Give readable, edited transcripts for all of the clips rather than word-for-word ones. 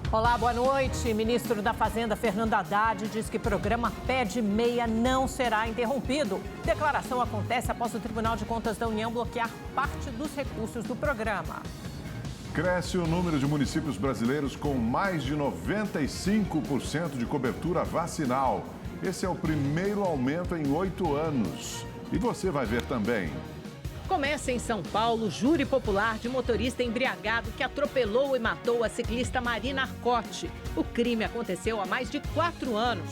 Olá, boa noite. Ministro da Fazenda, Fernando Haddad, diz que o programa Pede Meia não será interrompido. Declaração acontece após o Tribunal de Contas da União bloquear parte dos recursos do programa. Cresce o número de municípios brasileiros com mais de 95% de cobertura vacinal. Esse é o primeiro aumento em 8 anos. E você vai ver também. Começa em São Paulo júri popular de motorista embriagado que atropelou e matou a ciclista Marina Arcotti. O crime aconteceu há mais de 4 anos.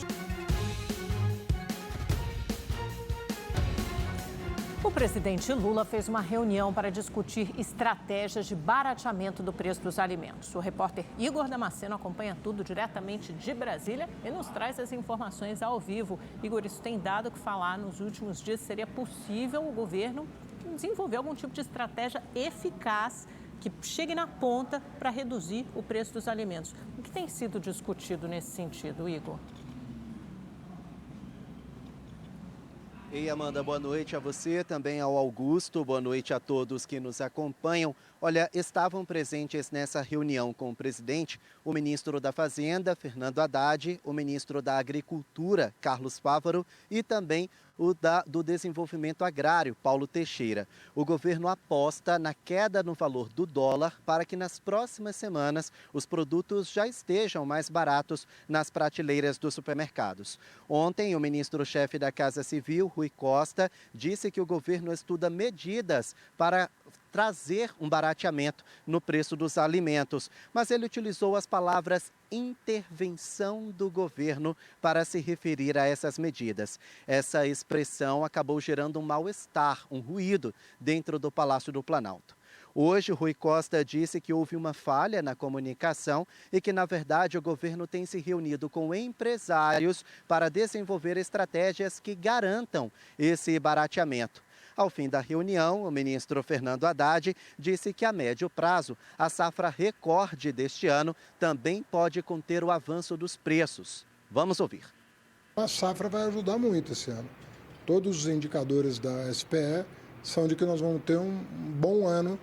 O presidente Lula fez uma reunião para discutir estratégias de barateamento do preço dos alimentos. O repórter Igor Damasceno acompanha tudo diretamente de Brasília e nos traz as informações ao vivo. Igor, isso tem dado o que falar nos últimos dias. Seria possível o governo desenvolver algum tipo de estratégia eficaz que chegue na ponta para reduzir o preço dos alimentos. O que tem sido discutido nesse sentido, Igor? Ei, Amanda, boa noite a você, também ao Augusto, boa noite a todos que nos acompanham. Olha, estavam presentes nessa reunião com o presidente o ministro da Fazenda, Fernando Haddad, o ministro da Agricultura, Carlos Fávaro, e também o do Desenvolvimento Agrário, Paulo Teixeira. O governo aposta na queda no valor do dólar para que nas próximas semanas os produtos já estejam mais baratos nas prateleiras dos supermercados. Ontem, o ministro-chefe da Casa Civil, Rui Costa, disse que o governo estuda medidas para trazer um barateamento no preço dos alimentos, mas ele utilizou as palavras intervenção do governo para se referir a essas medidas. Essa expressão acabou gerando um mal-estar, um ruído dentro do Palácio do Planalto. Hoje, Rui Costa disse que houve uma falha na comunicação e que, na verdade, o governo tem se reunido com empresários para desenvolver estratégias que garantam esse barateamento. Ao fim da reunião, o ministro Fernando Haddad disse que a médio prazo, a safra recorde deste ano também pode conter o avanço dos preços. Vamos ouvir. A safra vai ajudar muito esse ano. Todos os indicadores da SPE são de que nós vamos ter um bom ano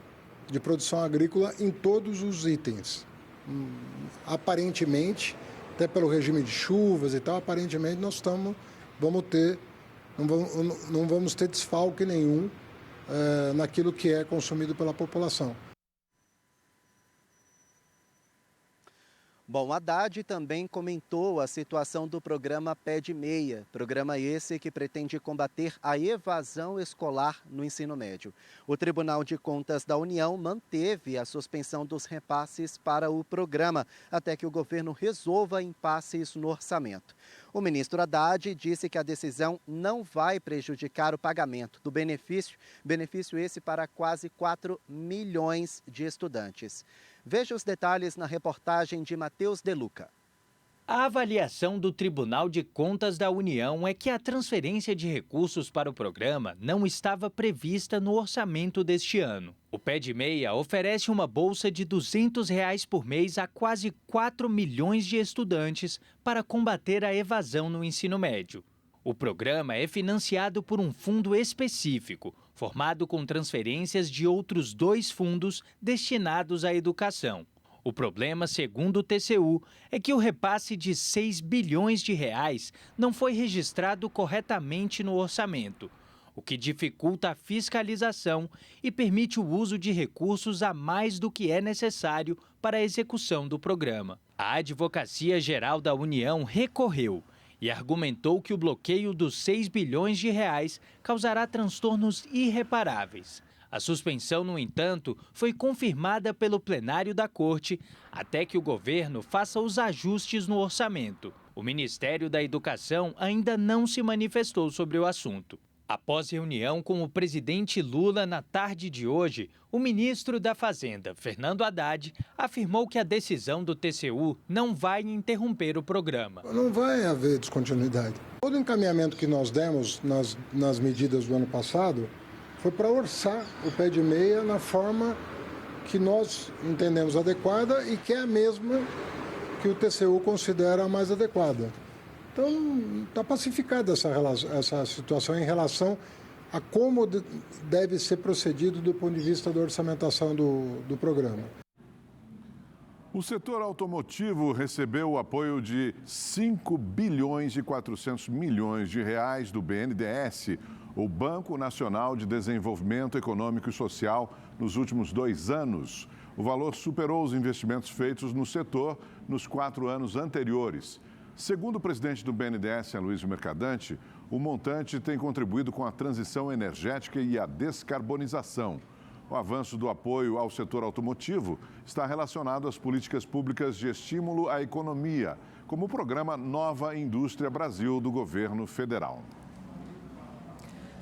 de produção agrícola em todos os itens. Aparentemente, até pelo regime de chuvas e tal, aparentemente nós não vamos ter desfalque nenhum naquilo que é consumido pela população. Bom, Haddad também comentou a situação do programa Pede Meia, programa esse que pretende combater a evasão escolar no ensino médio. O Tribunal de Contas da União manteve a suspensão dos repasses para o programa, até que o governo resolva impasses no orçamento. O ministro Haddad disse que a decisão não vai prejudicar o pagamento do benefício esse para quase 4 milhões de estudantes. Veja os detalhes na reportagem de Matheus De Luca. A avaliação do Tribunal de Contas da União é que a transferência de recursos para o programa não estava prevista no orçamento deste ano. O Pede Meia oferece uma bolsa de R$ 200 por mês a quase 4 milhões de estudantes para combater a evasão no ensino médio. O programa é financiado por um fundo específico, formado com transferências de outros 2 fundos destinados à educação. O problema, segundo o TCU, é que o repasse de R$ 6 bilhões não foi registrado corretamente no orçamento, o que dificulta a fiscalização e permite o uso de recursos a mais do que é necessário para a execução do programa. A Advocacia Geral da União recorreu e argumentou que o bloqueio dos R$ 6 bilhões causará transtornos irreparáveis. A suspensão, no entanto, foi confirmada pelo plenário da Corte até que o governo faça os ajustes no orçamento. O Ministério da Educação ainda não se manifestou sobre o assunto. Após reunião com o presidente Lula na tarde de hoje, o ministro da Fazenda, Fernando Haddad, afirmou que a decisão do TCU não vai interromper o programa. Não vai haver descontinuidade. Todo o encaminhamento que nós demos nas medidas do ano passado foi para orçar o Pede Meia na forma que nós entendemos adequada e que é a mesma que o TCU considera a mais adequada. Então, está pacificada essa situação em relação a como deve ser procedido do ponto de vista da orçamentação do programa. O setor automotivo recebeu o apoio de 5 bilhões e 400 milhões de reais do BNDES, o Banco Nacional de Desenvolvimento Econômico e Social, nos últimos 2 anos. O valor superou os investimentos feitos no setor nos 4 anos anteriores. Segundo o presidente do BNDES, Aloysio Mercadante, o montante tem contribuído com a transição energética e a descarbonização. O avanço do apoio ao setor automotivo está relacionado às políticas públicas de estímulo à economia, como o programa Nova Indústria Brasil do governo federal.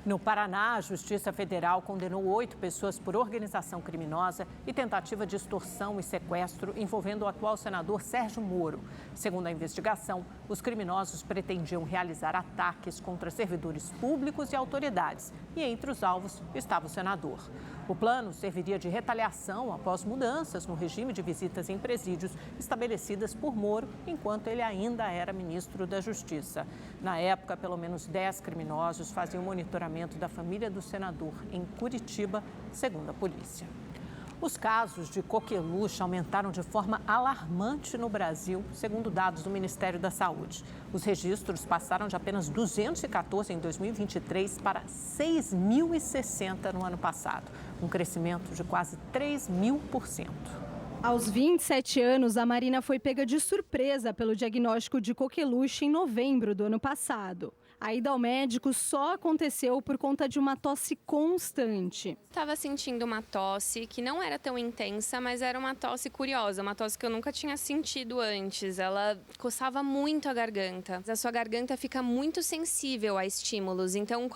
No Paraná, a Justiça Federal condenou 8 pessoas por organização criminosa e tentativa de extorsão e sequestro envolvendo o atual senador Sérgio Moro. Segundo a investigação, os criminosos pretendiam realizar ataques contra servidores públicos e autoridades, e entre os alvos estava o senador. O plano serviria de retaliação após mudanças no regime de visitas em presídios estabelecidas por Moro enquanto ele ainda era ministro da Justiça. Na época, pelo menos 10 criminosos faziam monitoramento da família do senador em Curitiba, segundo a polícia. Os casos de coqueluche aumentaram de forma alarmante no Brasil, segundo dados do Ministério da Saúde. Os registros passaram de apenas 214 em 2023 para 6.060 no ano passado, um crescimento de quase 3.000%. Aos 27 anos, a Marina foi pega de surpresa pelo diagnóstico de coqueluche em novembro do ano passado. A ida ao médico só aconteceu por conta de uma tosse constante. Estava sentindo uma tosse que não era tão intensa, mas era uma tosse curiosa, uma tosse que eu nunca tinha sentido antes. Ela coçava muito a garganta. A sua garganta fica muito sensível a estímulos, então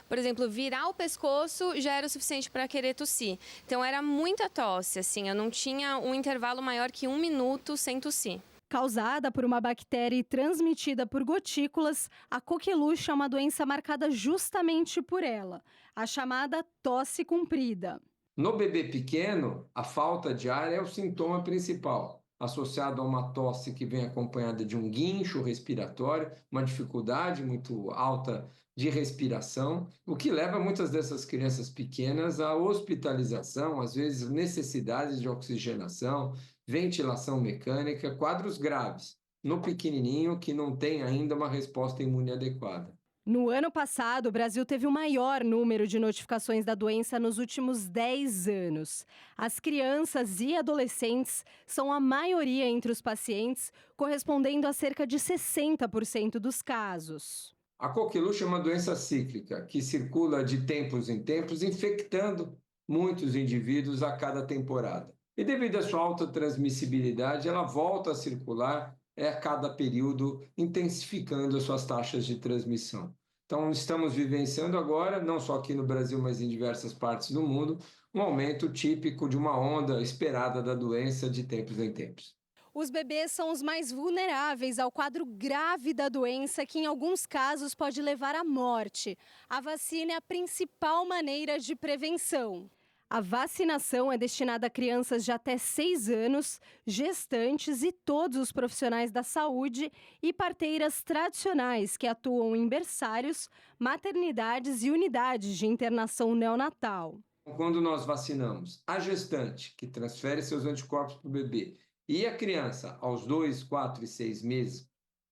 por exemplo, virar o pescoço já era o suficiente para querer tossir. Então era muita tosse, assim, eu não tinha um intervalo maior que 1 minuto sem tossir. Causada por uma bactéria e transmitida por gotículas, a coqueluche é uma doença marcada justamente por ela, a chamada tosse comprida. No bebê pequeno, a falta de ar é o sintoma principal, associado a uma tosse que vem acompanhada de um guincho respiratório, uma dificuldade muito alta de respiração, o que leva muitas dessas crianças pequenas à hospitalização, às vezes necessidades de oxigenação, ventilação mecânica, quadros graves, no pequenininho que não tem ainda uma resposta imune adequada. No ano passado, o Brasil teve o maior número de notificações da doença nos últimos 10 anos. As crianças e adolescentes são a maioria entre os pacientes, correspondendo a cerca de 60% dos casos. A coqueluche é uma doença cíclica que circula de tempos em tempos, infectando muitos indivíduos a cada temporada. E devido à sua alta transmissibilidade, ela volta a circular a cada período, intensificando as suas taxas de transmissão. Então, estamos vivenciando agora, não só aqui no Brasil, mas em diversas partes do mundo, um aumento típico de uma onda esperada da doença de tempos em tempos. Os bebês são os mais vulneráveis ao quadro grave da doença, que em alguns casos pode levar à morte. A vacina é a principal maneira de prevenção. A vacinação é destinada a crianças de até 6 anos, gestantes e todos os profissionais da saúde e parteiras tradicionais que atuam em berçários, maternidades e unidades de internação neonatal. Quando nós vacinamos a gestante, que transfere seus anticorpos para o bebê, e a criança aos 2, 4 e 6 meses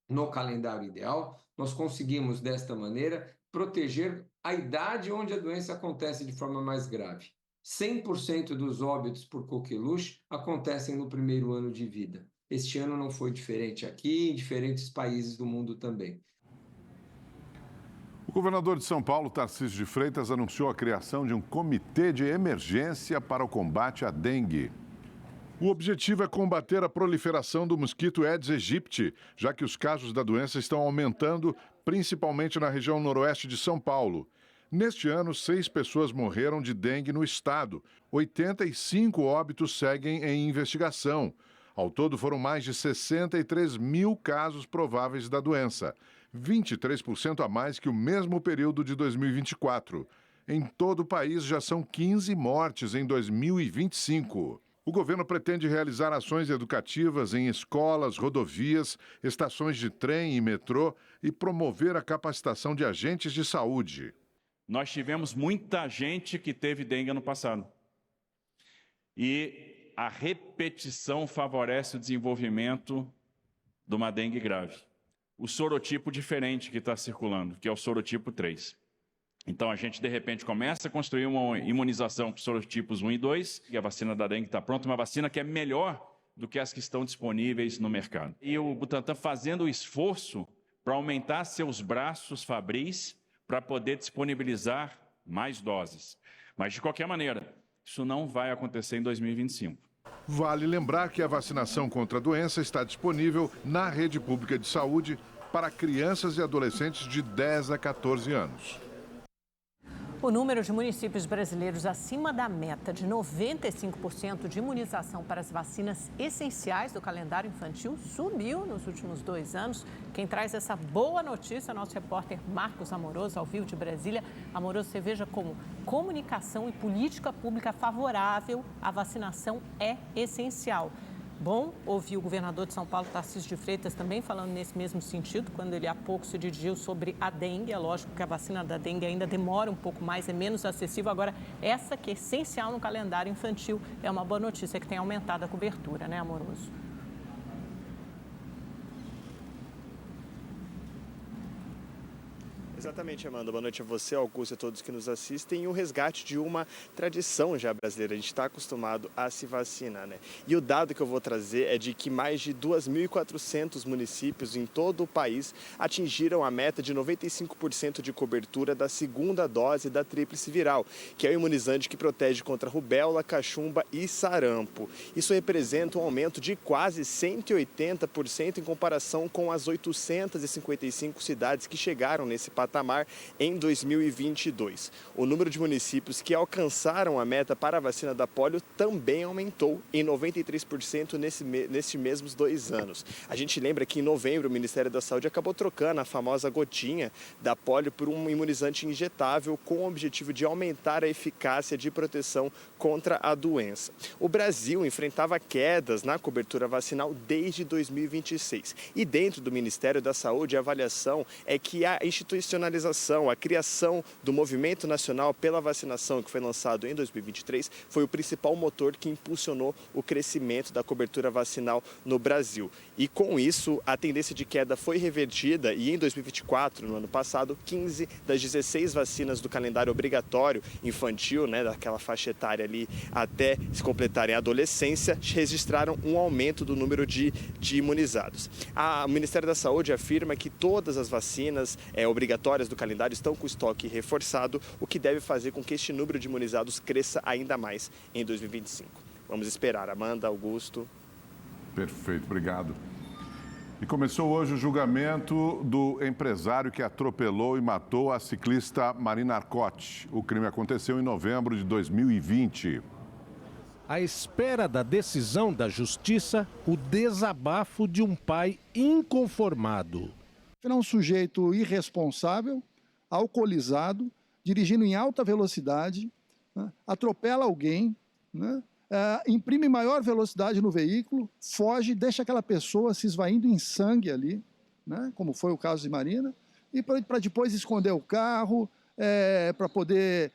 no calendário ideal, nós conseguimos, desta maneira, proteger a idade onde a doença acontece de forma mais grave. 100% dos óbitos por coqueluche acontecem no primeiro ano de vida. Este ano não foi diferente aqui, em diferentes países do mundo também. O governador de São Paulo, Tarcísio de Freitas, anunciou a criação de um comitê de emergência para o combate à dengue. O objetivo é combater a proliferação do mosquito Aedes aegypti, já que os casos da doença estão aumentando, principalmente na região noroeste de São Paulo. Neste ano, 6 pessoas morreram de dengue no estado. 85 óbitos seguem em investigação. Ao todo, foram mais de 63 mil casos prováveis da doença, 23% a mais que o mesmo período de 2024. Em todo o país, já são 15 mortes em 2025. O governo pretende realizar ações educativas em escolas, rodovias, estações de trem e metrô e promover a capacitação de agentes de saúde. Nós tivemos muita gente que teve dengue ano passado. E a repetição favorece o desenvolvimento de uma dengue grave. O sorotipo diferente que está circulando, que é o sorotipo 3. Então, a gente, de repente, começa a construir uma imunização para os sorotipos 1 e 2, e a vacina da dengue está pronta, uma vacina que é melhor do que as que estão disponíveis no mercado. E o Butantan fazendo o esforço para aumentar seus braços fabris para poder disponibilizar mais doses. Mas, de qualquer maneira, isso não vai acontecer em 2025. Vale lembrar que a vacinação contra a doença está disponível na rede pública de saúde para crianças e adolescentes de 10 a 14 anos. O número de municípios brasileiros acima da meta de 95% de imunização para as vacinas essenciais do calendário infantil subiu nos últimos 2 anos. Quem traz essa boa notícia é o nosso repórter Marcos Amoroso, ao vivo de Brasília. Amoroso, você veja como comunicação e política pública favorável à vacinação é essencial. Bom ouvir o governador de São Paulo, Tarcísio de Freitas, também falando nesse mesmo sentido, quando ele há pouco se dirigiu sobre a dengue. É lógico que a vacina da dengue ainda demora um pouco mais, é menos acessível. Agora, essa que é essencial no calendário infantil, é uma boa notícia que tem aumentado a cobertura, né, Amoroso? Exatamente, Amanda. Boa noite a você, Augusto, e a todos que nos assistem. E o resgate de uma tradição já brasileira. A gente está acostumado a se vacinar, né? E o dado que eu vou trazer é de que mais de 2.400 municípios em todo o país atingiram a meta de 95% de cobertura da segunda dose da tríplice viral, que é o imunizante que protege contra rubéola, cachumba e sarampo. Isso representa um aumento de quase 180% em comparação com as 855 cidades que chegaram nesse patamar em 2022. O número de municípios que alcançaram a meta para a vacina da polio também aumentou em 93% nesses mesmos 2 anos. A gente lembra que em novembro o Ministério da Saúde acabou trocando a famosa gotinha da polio por um imunizante injetável com o objetivo de aumentar a eficácia de proteção contra a doença. O Brasil enfrentava quedas na cobertura vacinal desde 2026 e dentro do Ministério da Saúde a avaliação é que a institucionalização, a criação do Movimento Nacional pela Vacinação, que foi lançado em 2023, foi o principal motor que impulsionou o crescimento da cobertura vacinal no Brasil. E com isso, a tendência de queda foi revertida e em 2024, no ano passado, 15 das 16 vacinas do calendário obrigatório infantil, né, daquela faixa etária ali até se completarem a adolescência, registraram um aumento do número de imunizados. O Ministério da Saúde afirma que todas as vacinas obrigatórias do calendário estão com estoque reforçado, o que deve fazer com que este número de imunizados cresça ainda mais em 2025. Vamos esperar. Amanda, Augusto. Perfeito, obrigado. E começou hoje o julgamento do empresário que atropelou e matou a ciclista Marina Arcotti. O crime aconteceu em novembro de 2020. À espera da decisão da justiça, o desabafo de um pai inconformado. Era um sujeito irresponsável, alcoolizado, dirigindo em alta velocidade, né, atropela alguém, né, imprime maior velocidade no veículo, foge, deixa aquela pessoa se esvaindo em sangue ali, né, como foi o caso de Marina, e para depois esconder o carro, para poder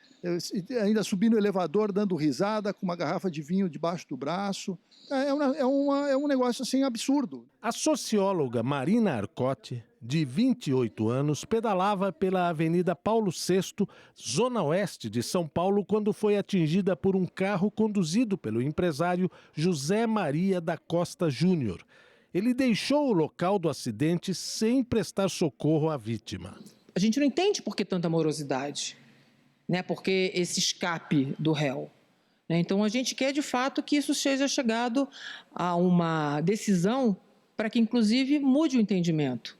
ainda subir no elevador dando risada com uma garrafa de vinho debaixo do braço. É um negócio assim absurdo. A socióloga Marina Arcotti, de 28 anos, pedalava pela Avenida Paulo VI, zona oeste de São Paulo, quando foi atingida por um carro conduzido pelo empresário José Maria da Costa Júnior. Ele deixou o local do acidente sem prestar socorro à vítima. A gente não entende por que tanta morosidade, né? Por que esse escape do réu. Então, a gente quer, de fato, que isso seja chegado a uma decisão para que, inclusive, mude o entendimento,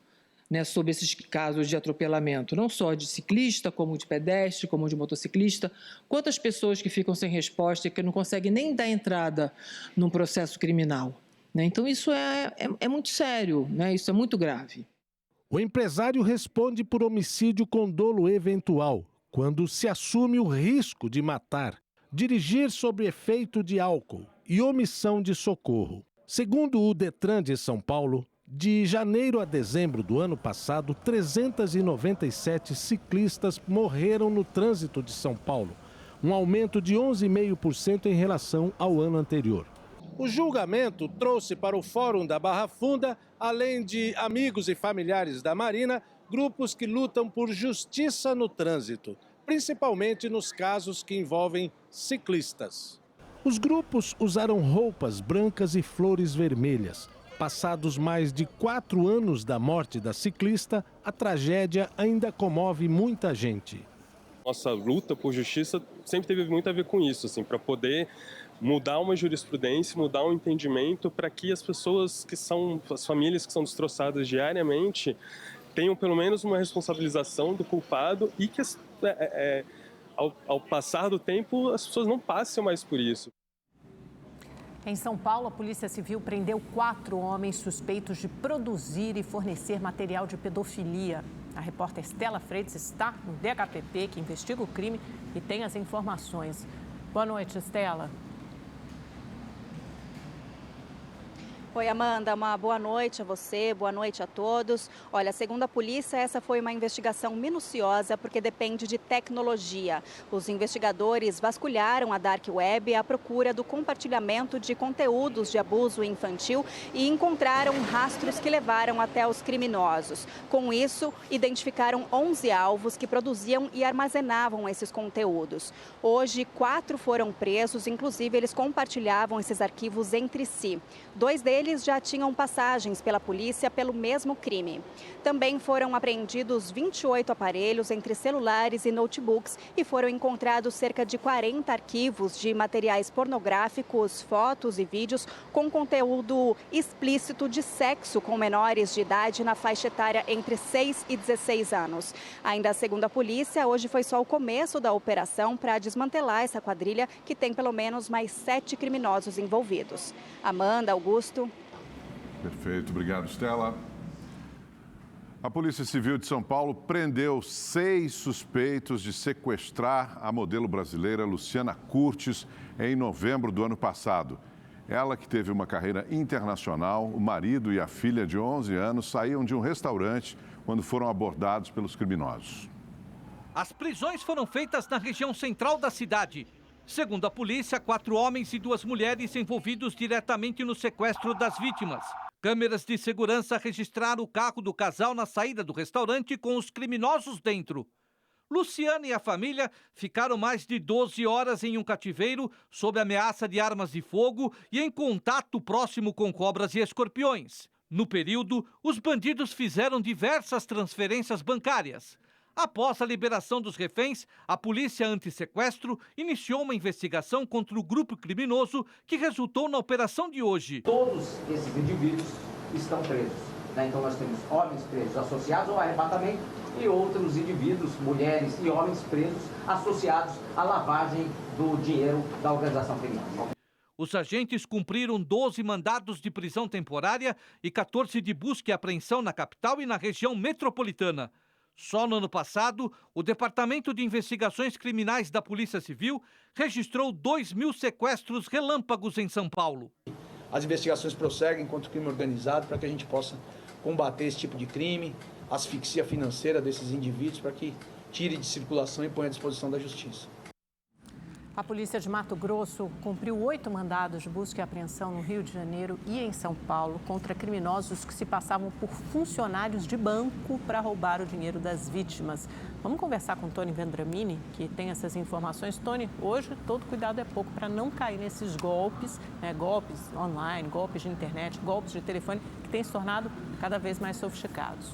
né, sobre esses casos de atropelamento, não só de ciclista, como de pedestre, como de motociclista. Quantas pessoas que ficam sem resposta e que não conseguem nem dar entrada num processo criminal, né? Então, isso é muito sério, né? Isso é muito grave. O empresário responde por homicídio com dolo eventual, quando se assume o risco de matar, dirigir sob efeito de álcool e omissão de socorro. Segundo o Detran de São Paulo, de janeiro a dezembro do ano passado, 397 ciclistas morreram no trânsito de São Paulo, um aumento de 11,5% em relação ao ano anterior. O julgamento trouxe para o Fórum da Barra Funda, além de amigos e familiares da Marina, grupos que lutam por justiça no trânsito, principalmente nos casos que envolvem ciclistas. Os grupos usaram roupas brancas e flores vermelhas. Passados mais de 4 anos da morte da ciclista, a tragédia ainda comove muita gente. Nossa luta por justiça sempre teve muito a ver com isso, assim, para poder mudar uma jurisprudência, mudar um entendimento para que as pessoas as famílias que são destroçadas diariamente tenham pelo menos uma responsabilização do culpado e que ao passar do tempo as pessoas não passem mais por isso. Em São Paulo, a Polícia Civil prendeu 4 homens suspeitos de produzir e fornecer material de pedofilia. A repórter Stella Freitas está no DHPP, que investiga o crime e tem as informações. Boa noite, Stella. Oi, Amanda, uma boa noite a você, boa noite a todos. Olha, segundo a polícia, essa foi uma investigação minuciosa porque depende de tecnologia. Os investigadores vasculharam a Dark Web à procura do compartilhamento de conteúdos de abuso infantil e encontraram rastros que levaram até os criminosos. Com isso, identificaram 11 alvos que produziam e armazenavam esses conteúdos. Hoje, 4 foram presos, inclusive eles compartilhavam esses arquivos entre si. 2 deles já tinham passagens pela polícia pelo mesmo crime. Também foram apreendidos 28 aparelhos entre celulares e notebooks e foram encontrados cerca de 40 arquivos de materiais pornográficos, fotos e vídeos com conteúdo explícito de sexo com menores de idade na faixa etária entre 6 e 16 anos. Ainda segundo a polícia, hoje foi só o começo da operação para desmantelar essa quadrilha que tem pelo menos mais 7 criminosos envolvidos. Amanda, Augusto. Perfeito, obrigado, Stella. A Polícia Civil de São Paulo prendeu 6 suspeitos de sequestrar a modelo brasileira Luciana Curtis em novembro do ano passado. Ela, que teve uma carreira internacional, o marido e a filha de 11 anos saíam de um restaurante quando foram abordados pelos criminosos. As prisões foram feitas na região central da cidade. Segundo a polícia, 4 homens e 2 mulheres envolvidos diretamente no sequestro das vítimas. Câmeras de segurança registraram o carro do casal na saída do restaurante com os criminosos dentro. Luciana e a família ficaram mais de 12 horas em um cativeiro sob ameaça de armas de fogo e em contato próximo com cobras e escorpiões. No período, os bandidos fizeram diversas transferências bancárias. Após a liberação dos reféns, a polícia anti-sequestro iniciou uma investigação contra o grupo criminoso que resultou na operação de hoje. Todos esses indivíduos estão presos, né? Então nós temos homens presos associados ao arrebatamento e outros indivíduos, mulheres e homens presos associados à lavagem do dinheiro da organização criminosa. Os agentes cumpriram 12 mandados de prisão temporária e 14 de busca e apreensão na capital e na região metropolitana. Só no ano passado, o Departamento de Investigações Criminais da Polícia Civil registrou 2.000 sequestros relâmpagos em São Paulo. As investigações prosseguem contra o crime organizado para que a gente possa combater esse tipo de crime, asfixia financeira desses indivíduos para que tire de circulação e ponha à disposição da justiça. A polícia de Mato Grosso cumpriu 8 mandados de busca e apreensão no Rio de Janeiro e em São Paulo contra criminosos que se passavam por funcionários de banco para roubar o dinheiro das vítimas. Vamos conversar com Tony Vendramini, que tem essas informações. Tony, hoje todo cuidado é pouco para não cair nesses golpes, golpes online, golpes de internet, golpes de telefone, que têm se tornado cada vez mais sofisticados.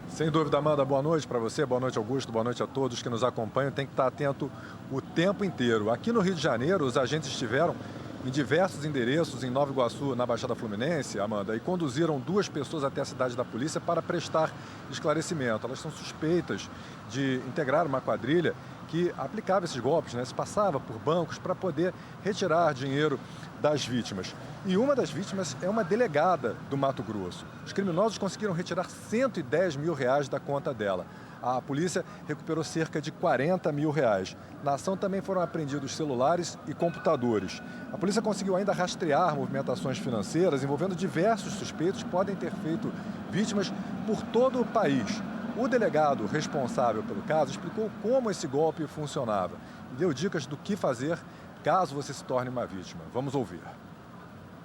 Sem dúvida, Amanda, boa noite para você, boa noite, Augusto, boa noite a todos que nos acompanham. Tem que estar atento o tempo inteiro. Aqui no Rio de Janeiro, os agentes estiveram em diversos endereços em Nova Iguaçu, na Baixada Fluminense, Amanda, e conduziram 2 pessoas até a cidade da polícia para prestar esclarecimento. Elas são suspeitas de integrar uma quadrilha que aplicava esses golpes, se passava por bancos para poder retirar dinheiro das vítimas. E uma das vítimas é uma delegada do Mato Grosso. Os criminosos conseguiram retirar R$110 mil da conta dela. A polícia recuperou cerca de R$40 mil. Na ação também foram apreendidos celulares e computadores. A polícia conseguiu ainda rastrear movimentações financeiras envolvendo diversos suspeitos que podem ter feito vítimas por todo o país. O delegado responsável pelo caso explicou como esse golpe funcionava e deu dicas do que fazer caso você se torne uma vítima. Vamos ouvir.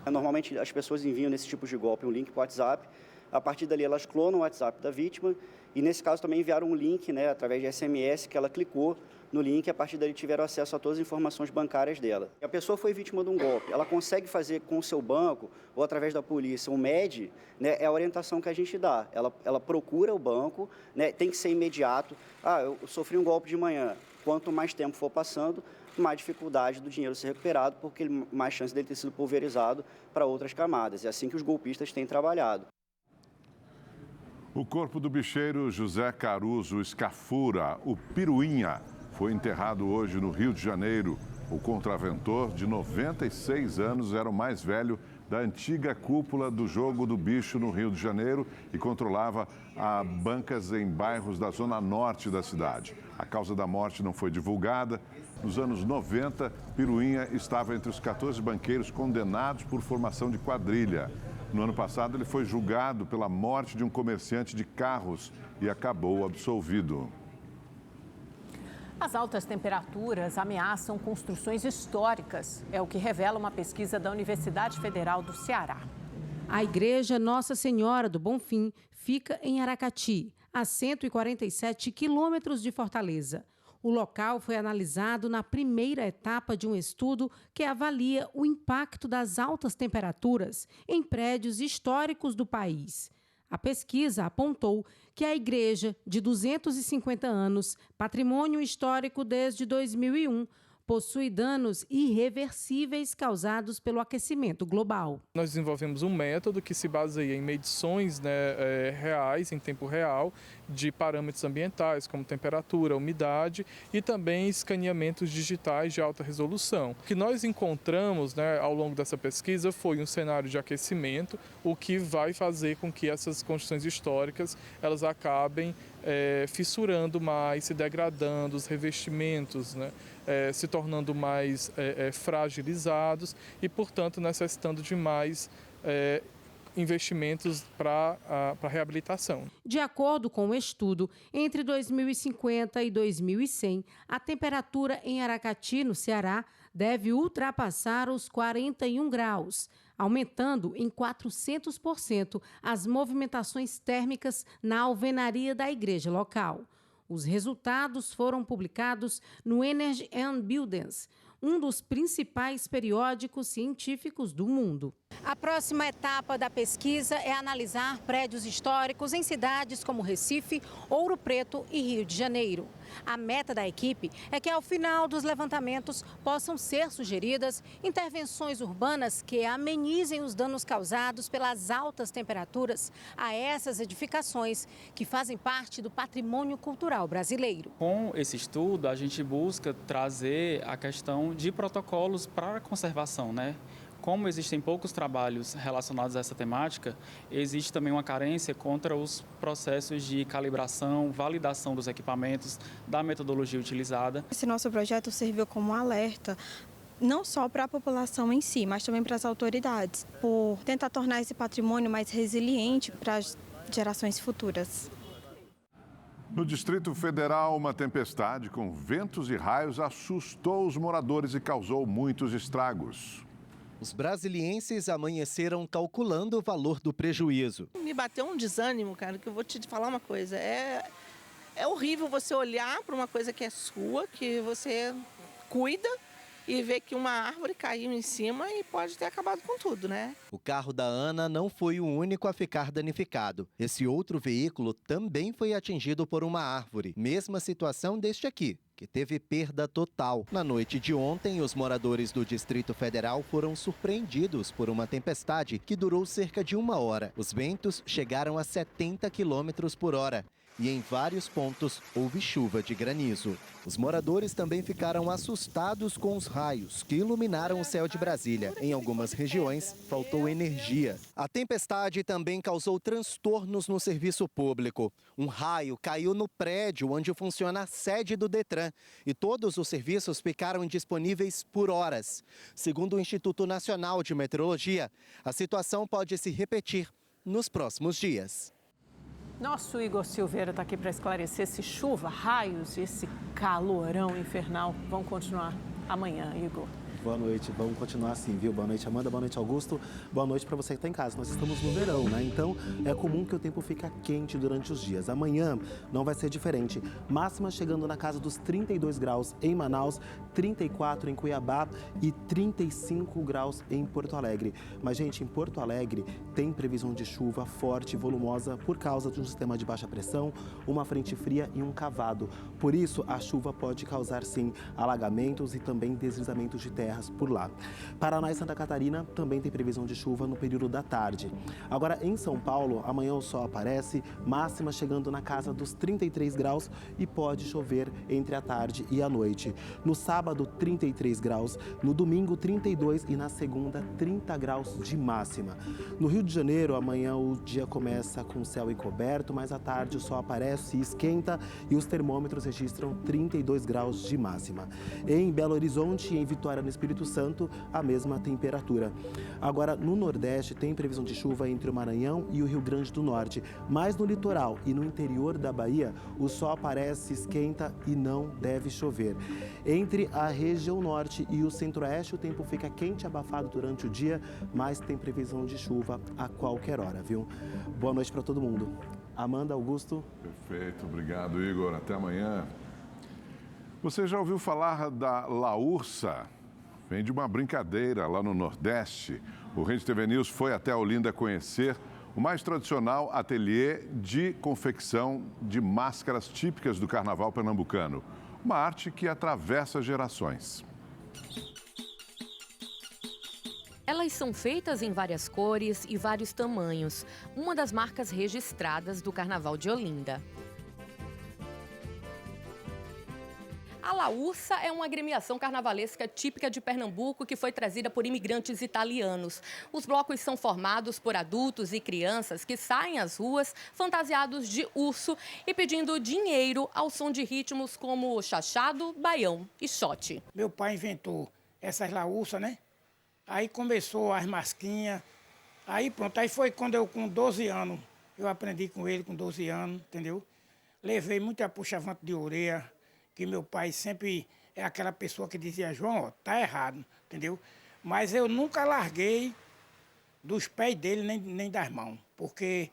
Normalmente as pessoas enviam nesse tipo de golpe um link para o WhatsApp. A partir dali elas clonam o WhatsApp da vítima e nesse caso também enviaram um link, né, através de SMS, que ela clicou no link e a partir dali tiveram acesso a todas as informações bancárias dela. A pessoa foi vítima de um golpe, ela consegue fazer com o seu banco ou através da polícia um MED, né, é a orientação que a gente dá. Ela procura o banco, né, tem que ser imediato. Eu sofri um golpe de manhã. Quanto mais tempo for passando, mais dificuldade do dinheiro ser recuperado, porque mais chance dele ter sido pulverizado para outras camadas. É assim que os golpistas têm trabalhado. O corpo do bicheiro José Caruso Scafura, o Piruinha, foi enterrado hoje no Rio de Janeiro. O contraventor, de 96 anos, era o mais velho da antiga cúpula do Jogo do Bicho no Rio de Janeiro e controlava bancas em bairros da zona norte da cidade. A causa da morte não foi divulgada. Nos anos 90, Piruinha estava entre os 14 banqueiros condenados por formação de quadrilha. No ano passado, ele foi julgado pela morte de um comerciante de carros e acabou absolvido. As altas temperaturas ameaçam construções históricas. É o que revela uma pesquisa da Universidade Federal do Ceará. A Igreja Nossa Senhora do Bonfim fica em Aracati, a 147 quilômetros de Fortaleza. O local foi analisado na primeira etapa de um estudo que avalia o impacto das altas temperaturas em prédios históricos do país. A pesquisa apontou que a igreja, de 250 anos, patrimônio histórico desde 2001, possui danos irreversíveis causados pelo aquecimento global. Nós desenvolvemos um método que se baseia em medições reais, em tempo real, de parâmetros ambientais, como temperatura, umidade e também escaneamentos digitais de alta resolução. O que nós encontramos ao longo dessa pesquisa foi um cenário de aquecimento, o que vai fazer com que essas construções históricas elas acabem fissurando mais, se degradando, os revestimentos, se tornando mais fragilizados e, portanto, necessitando de mais investimentos para reabilitação. De acordo com o estudo, entre 2050 e 2100, a temperatura em Aracati, no Ceará, deve ultrapassar os 41 graus, aumentando em 400% as movimentações térmicas na alvenaria da igreja local. Os resultados foram publicados no Energy and Buildings, um dos principais periódicos científicos do mundo. A próxima etapa da pesquisa é analisar prédios históricos em cidades como Recife, Ouro Preto e Rio de Janeiro. A meta da equipe é que, ao final dos levantamentos, possam ser sugeridas intervenções urbanas que amenizem os danos causados pelas altas temperaturas a essas edificações que fazem parte do patrimônio cultural brasileiro. Com esse estudo, a gente busca trazer a questão de protocolos para a conservação, Como existem poucos trabalhos relacionados a essa temática, existe também uma carência contra os processos de calibração, validação dos equipamentos, da metodologia utilizada. Esse nosso projeto serviu como um alerta, não só para a população em si, mas também para as autoridades, por tentar tornar esse patrimônio mais resiliente para as gerações futuras. No Distrito Federal, uma tempestade com ventos e raios assustou os moradores e causou muitos estragos. Os brasilienses amanheceram calculando o valor do prejuízo. Me bateu um desânimo, cara, que eu vou te falar uma coisa. É horrível você olhar para uma coisa que é sua, que você cuida e ver que uma árvore caiu em cima e pode ter acabado com tudo, O carro da Ana não foi o único a ficar danificado. Esse outro veículo também foi atingido por uma árvore. Mesma situação deste aqui, que teve perda total. Na noite de ontem, os moradores do Distrito Federal foram surpreendidos por uma tempestade que durou cerca de 1 hora. Os ventos chegaram a 70 quilômetros por hora. E em vários pontos houve chuva de granizo. Os moradores também ficaram assustados com os raios que iluminaram o céu de Brasília. Em algumas regiões, faltou energia. A tempestade também causou transtornos no serviço público. Um raio caiu no prédio onde funciona a sede do Detran e todos os serviços ficaram indisponíveis por horas. Segundo o Instituto Nacional de Meteorologia, a situação pode se repetir nos próximos dias. Nosso Igor Silveira está aqui para esclarecer se chuva, raios e esse calorão infernal vão continuar amanhã, Igor. Boa noite, vamos continuar assim, viu? Boa noite, Amanda, boa noite, Augusto. Boa noite para você que está em casa. Nós estamos no verão, né? Então é comum que o tempo fique quente durante os dias. Amanhã não vai ser diferente. Máxima chegando na casa dos 32 graus em Manaus, 34 em Cuiabá e 35 graus em Porto Alegre. Mas, gente, em Porto Alegre tem previsão de chuva forte e volumosa por causa de um sistema de baixa pressão, uma frente fria e um cavado. Por isso, a chuva pode causar, sim, alagamentos e também deslizamentos de terras por lá. Paraná e Santa Catarina também tem previsão de chuva no período da tarde. Agora, em São Paulo, amanhã o sol aparece, máxima chegando na casa dos 33 graus e pode chover entre a tarde e a noite. No sábado, 33 graus, no domingo, 32 e na segunda, 30 graus de máxima. No Rio de Janeiro, amanhã o dia começa com céu encoberto, mas à tarde o sol aparece e esquenta e os termômetros registram 32 graus de máxima. Em Belo Horizonte e em Vitória, no Espírito Santo, a mesma temperatura. Agora, no Nordeste, tem previsão de chuva entre o Maranhão e o Rio Grande do Norte, mas no litoral e no interior da Bahia, o sol aparece, esquenta e não deve chover. Entre a região norte e o centro-oeste, o tempo fica quente e abafado durante o dia, mas tem previsão de chuva a qualquer hora, viu? Boa noite para todo mundo. Amanda, Augusto. Perfeito, obrigado, Igor. Até amanhã. Você já ouviu falar da Laursa? Vem de uma brincadeira lá no Nordeste. O Rede TV News foi até Olinda conhecer o mais tradicional ateliê de confecção de máscaras típicas do carnaval pernambucano. Uma arte que atravessa gerações. Elas são feitas em várias cores e vários tamanhos. Uma das marcas registradas do Carnaval de Olinda. A Laursa é uma agremiação carnavalesca típica de Pernambuco que foi trazida por imigrantes italianos. Os blocos são formados por adultos e crianças que saem às ruas fantasiados de urso e pedindo dinheiro ao som de ritmos como chachado, baião e xote. Meu pai inventou essas Laursa, né? Aí começou as masquinhas. Aí pronto, aí foi quando eu com 12 anos, eu aprendi com ele com 12 anos, entendeu? Levei muita puxavante de orelha, que meu pai sempre é aquela pessoa que dizia, João, ó, tá errado, entendeu? Mas eu nunca larguei dos pés dele, nem das mãos, porque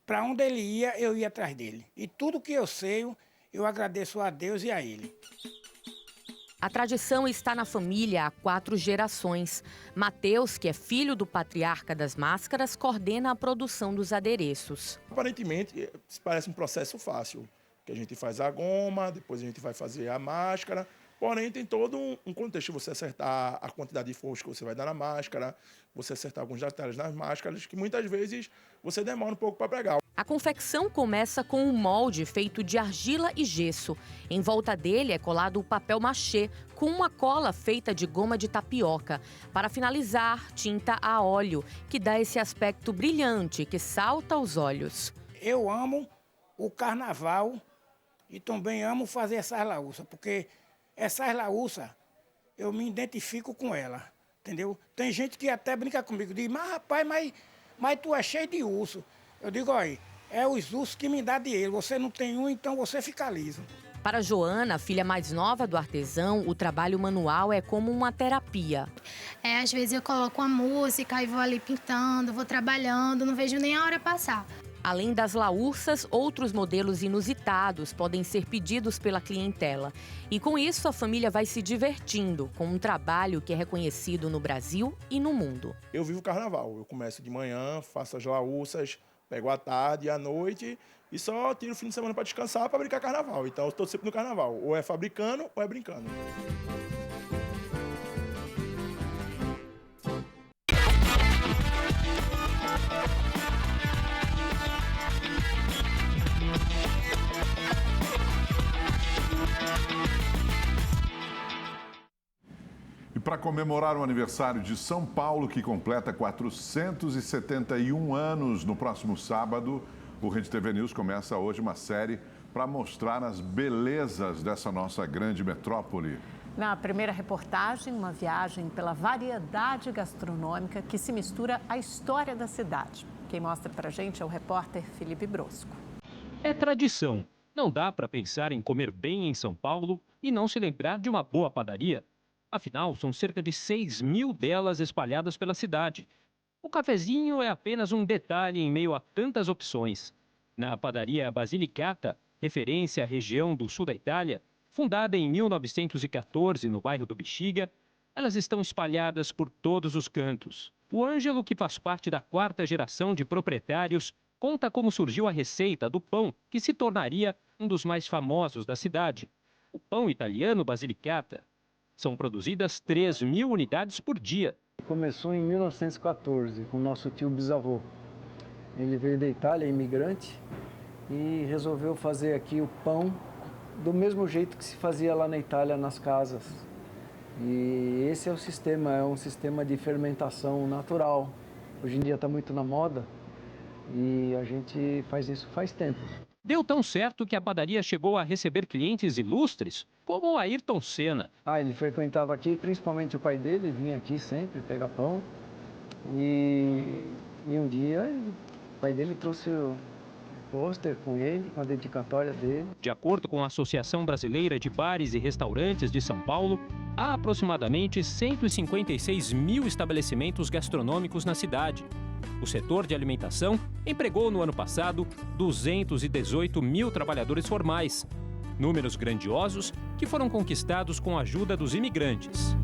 para onde ele ia, eu ia atrás dele. E tudo que eu sei, eu agradeço a Deus e a ele. A tradição está na família há 4 gerações. Mateus, que é filho do patriarca das máscaras, coordena a produção dos adereços. Aparentemente, parece um processo fácil, que a gente faz a goma, depois a gente vai fazer a máscara, porém tem todo um contexto, você acertar a quantidade de forros que você vai dar na máscara, você acertar alguns detalhes nas máscaras, que muitas vezes você demora um pouco para pregar. A confecção começa com um molde feito de argila e gesso. Em volta dele é colado o papel machê, com uma cola feita de goma de tapioca. Para finalizar, tinta a óleo, que dá esse aspecto brilhante que salta aos olhos. Eu amo o carnaval e também amo fazer essas laúças, porque essas laúças eu me identifico com ela, entendeu? Tem gente que até brinca comigo, diz, mas rapaz, mas tu é cheio de urso. Eu digo, olha, é os ursos que me dá dinheiro, você não tem um, então você fica liso. Para Joana, filha mais nova do artesão, o trabalho manual é como uma terapia. Às vezes eu coloco uma música e vou ali pintando, vou trabalhando, não vejo nem a hora passar. Além das laúças, outros modelos inusitados podem ser pedidos pela clientela. E com isso, a família vai se divertindo com um trabalho que é reconhecido no Brasil e no mundo. Eu vivo o carnaval, eu começo de manhã, faço as laúças, pego à tarde e à noite e só tiro o fim de semana para descansar, para brincar carnaval. Então eu estou sempre no carnaval, ou é fabricando ou é brincando. E para comemorar o aniversário de São Paulo, que completa 471 anos no próximo sábado, o Rede TV News começa hoje uma série para mostrar as belezas dessa nossa grande metrópole. Na primeira reportagem, uma viagem pela variedade gastronômica que se mistura à história da cidade. Quem mostra para a gente é o repórter Felipe Brosco. É tradição. Não dá para pensar em comer bem em São Paulo e não se lembrar de uma boa padaria. Afinal, são cerca de 6.000 delas espalhadas pela cidade. O cafezinho é apenas um detalhe em meio a tantas opções. Na padaria Basilicata, referência à região do sul da Itália, fundada em 1914 no bairro do Bexiga, elas estão espalhadas por todos os cantos. O Ângelo, que faz parte da 4ª geração de proprietários, conta como surgiu a receita do pão que se tornaria um dos mais famosos da cidade. O pão italiano Basilicata. São produzidas 3.000 unidades por dia. Começou em 1914, com o nosso tio bisavô. Ele veio da Itália, imigrante, e resolveu fazer aqui o pão do mesmo jeito que se fazia lá na Itália, nas casas. E esse é o sistema, é um sistema de fermentação natural. Hoje em dia está muito na moda e a gente faz isso faz tempo. Deu tão certo que a padaria chegou a receber clientes ilustres, como o Ayrton Senna. Ele frequentava aqui, principalmente o pai dele, vinha aqui sempre pegar pão. E um dia o pai dele trouxe o pôster com ele, com a dedicatória dele. De acordo com a Associação Brasileira de Bares e Restaurantes de São Paulo, há aproximadamente 156.000 estabelecimentos gastronômicos na cidade. O setor de alimentação empregou no ano passado 218.000 trabalhadores formais. Números grandiosos que foram conquistados com a ajuda dos imigrantes.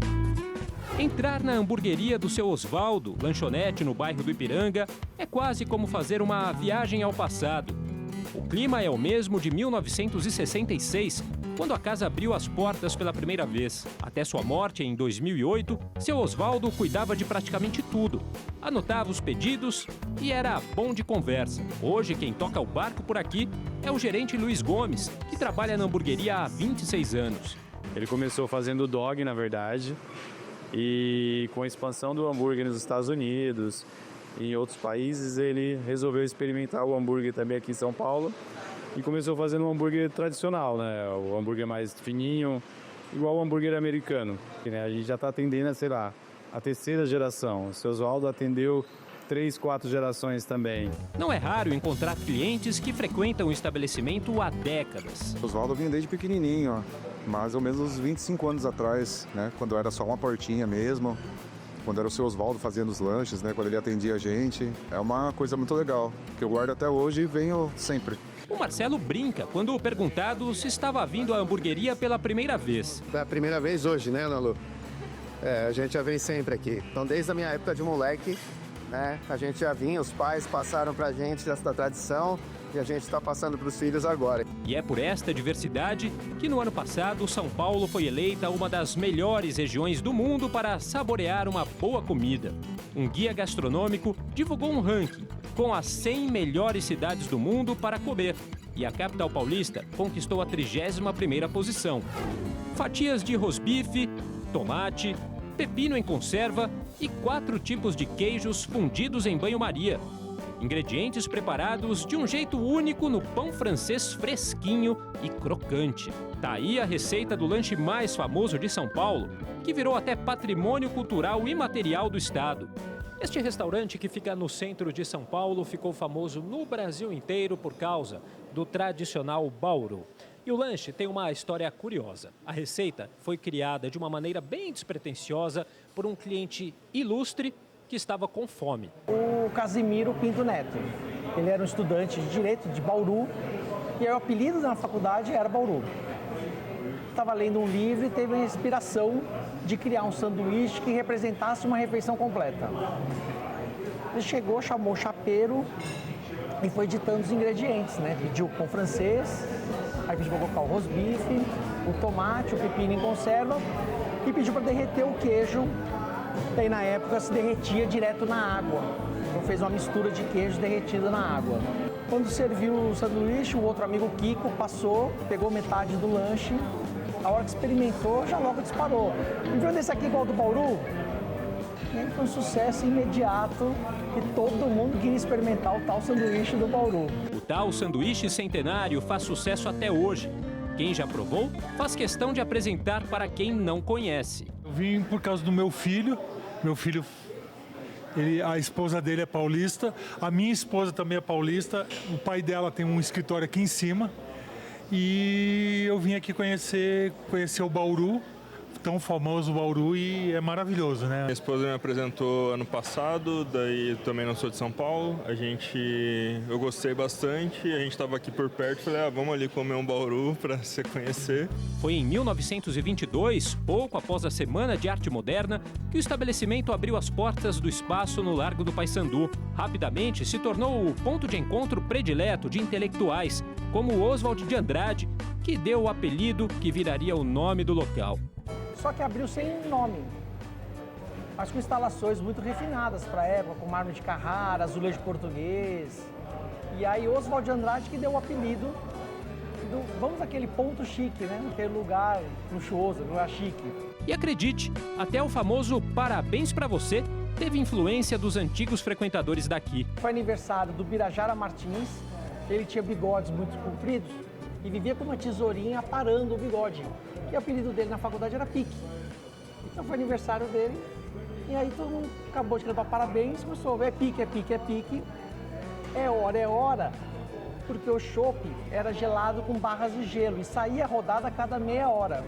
Entrar na hamburgueria do seu Osvaldo, lanchonete no bairro do Ipiranga, é quase como fazer uma viagem ao passado. O clima é o mesmo de 1966, quando a casa abriu as portas pela primeira vez. Até sua morte, em 2008, seu Osvaldo cuidava de praticamente tudo. Anotava os pedidos e era bom de conversa. Hoje, quem toca o barco por aqui é o gerente Luiz Gomes, que trabalha na hamburgueria há 26 anos. Ele começou fazendo dog, na verdade, e com a expansão do hambúrguer nos Estados Unidos e em outros países, ele resolveu experimentar o hambúrguer também aqui em São Paulo e começou fazendo um hambúrguer tradicional, né? O hambúrguer mais fininho, igual o hambúrguer americano. Né? A gente já está atendendo, sei lá, a 3ª geração. O seu Osvaldo atendeu 3, 4 gerações também. Não é raro encontrar clientes que frequentam o estabelecimento há décadas. O Osvaldo vinha desde pequenininho, ó, mais ou menos uns 25 anos atrás, né? Quando era só uma portinha mesmo. Quando era o seu Osvaldo fazendo os lanches, né? Quando ele atendia a gente. É uma coisa muito legal, que eu guardo até hoje e venho sempre. O Marcelo brinca quando perguntado se estava vindo à hamburgueria pela primeira vez. É a primeira vez hoje, né, Ana Lu? A gente já vem sempre aqui. Então, desde a minha época de moleque, né, a gente já vinha, os pais passaram pra gente essa tradição e a gente está passando para os filhos agora. E é por esta diversidade que no ano passado São Paulo foi eleita uma das melhores regiões do mundo para saborear uma boa comida. Um guia gastronômico divulgou um ranking com as 100 melhores cidades do mundo para comer. E a capital paulista conquistou a 31ª posição. Fatias de rosbife, tomate, pepino em conserva e 4 tipos de queijos fundidos em banho-maria. Ingredientes preparados de um jeito único no pão francês fresquinho e crocante. Tá aí a receita do lanche mais famoso de São Paulo, que virou até patrimônio cultural imaterial do estado. Este restaurante, que fica no centro de São Paulo, ficou famoso no Brasil inteiro por causa do tradicional bauru. E o lanche tem uma história curiosa. A receita foi criada de uma maneira bem despretensiosa por um cliente ilustre que estava com fome. O Casimiro Pinto Neto. Ele era um estudante de Direito de Bauru e aí o apelido na faculdade era Bauru. Estava lendo um livro e teve a inspiração de criar um sanduíche que representasse uma refeição completa. Ele chegou, chamou o chapeiro e foi ditando os ingredientes, né? Pediu o pão francês, aí pediu para colocar o rosbife, o tomate, o pepino em conserva e pediu para derreter o queijo. Daí na época se derretia direto na água. Então fez uma mistura de queijo derretido na água. Quando serviu o sanduíche, o outro amigo Kiko passou, pegou metade do lanche. A hora que experimentou, já logo disparou. E viu desse aqui igual do Bauru? E aí foi um sucesso imediato e todo mundo queria experimentar o tal sanduíche do Bauru. O tal sanduíche centenário faz sucesso até hoje. Quem já provou, faz questão de apresentar para quem não conhece. Eu vim por causa do meu filho. Meu filho, a esposa dele é paulista. A minha esposa também é paulista. O pai dela tem um escritório aqui em cima. E eu vim aqui conhecer o Bauru. tão famoso Bauru e é maravilhoso, né? Minha esposa me apresentou ano passado, daí também não sou de São Paulo. Eu gostei bastante, a gente estava aqui por perto, falei, vamos ali comer um Bauru para você conhecer. Foi em 1922, pouco após a Semana de Arte Moderna, que o estabelecimento abriu as portas do espaço no Largo do Paissandu. Rapidamente se tornou o ponto de encontro predileto de intelectuais, como Oswald de Andrade, que deu o apelido que viraria o nome do local. Só que abriu sem nome, mas com instalações muito refinadas para a época, com mármore de Carrara, azulejo português. E aí Oswald de Andrade que deu o apelido vamos naquele ponto chique, né? Naquele lugar luxuoso, lugar chique. E acredite, até o famoso parabéns para você teve influência dos antigos frequentadores daqui. Foi aniversário do Birajara Martins, ele tinha bigodes muito compridos e vivia com uma tesourinha aparando o bigode. E o apelido dele na faculdade era Pique. Então foi aniversário dele e aí todo mundo acabou de cantar parabéns, começou a ver pique, é pique, é pique. É hora, porque o chopp era gelado com barras de gelo e saía rodada a cada meia hora.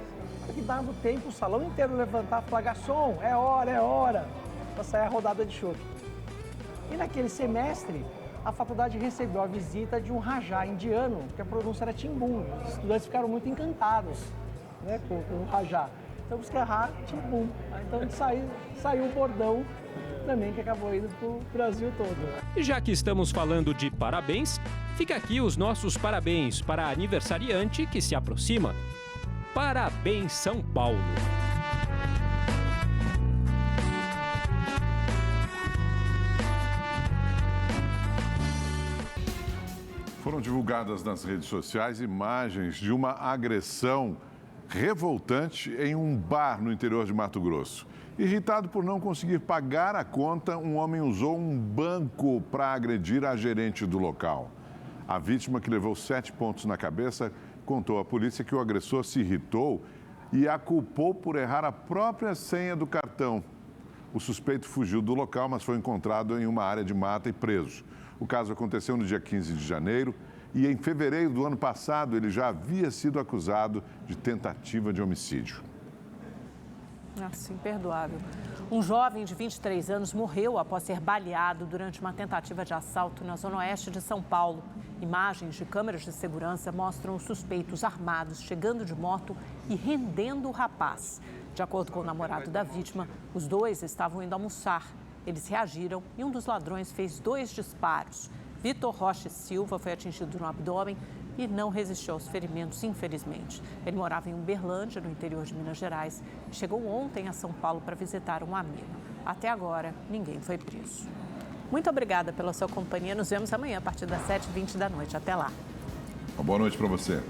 E dava tempo o salão inteiro levantar e falar, garçom, é hora, para sair a rodada de chopp. E naquele semestre, a faculdade recebeu a visita de um rajá indiano, que a pronúncia era timbum. Os estudantes ficaram muito encantados, né, com o rajá. Então, por isso que é rá, timbum. Então, saiu o bordão também, que acabou indo para o Brasil todo. E já que estamos falando de parabéns, fica aqui os nossos parabéns para a aniversariante que se aproxima. Parabéns, São Paulo! Foram divulgadas nas redes sociais imagens de uma agressão revoltante em um bar no interior de Mato Grosso. Irritado por não conseguir pagar a conta, um homem usou um banco para agredir a gerente do local. A vítima, que levou 7 pontos na cabeça, contou à polícia que o agressor se irritou e a culpou por errar a própria senha do cartão. O suspeito fugiu do local, mas foi encontrado em uma área de mata e preso. O caso aconteceu no dia 15 de janeiro e em fevereiro do ano passado ele já havia sido acusado de tentativa de homicídio. Nossa, imperdoável. Um jovem de 23 anos morreu após ser baleado durante uma tentativa de assalto na zona oeste de São Paulo. Imagens de câmeras de segurança mostram os suspeitos armados chegando de moto e rendendo o rapaz. De acordo com o namorado da vítima, os dois estavam indo almoçar. Eles reagiram e um dos ladrões fez 2 disparos. Vitor Rocha Silva foi atingido no abdômen e não resistiu aos ferimentos, infelizmente. Ele morava em Uberlândia, no interior de Minas Gerais, e chegou ontem a São Paulo para visitar um amigo. Até agora, ninguém foi preso. Muito obrigada pela sua companhia. Nos vemos amanhã a partir das 7h20 da noite. Até lá. Uma boa noite para você.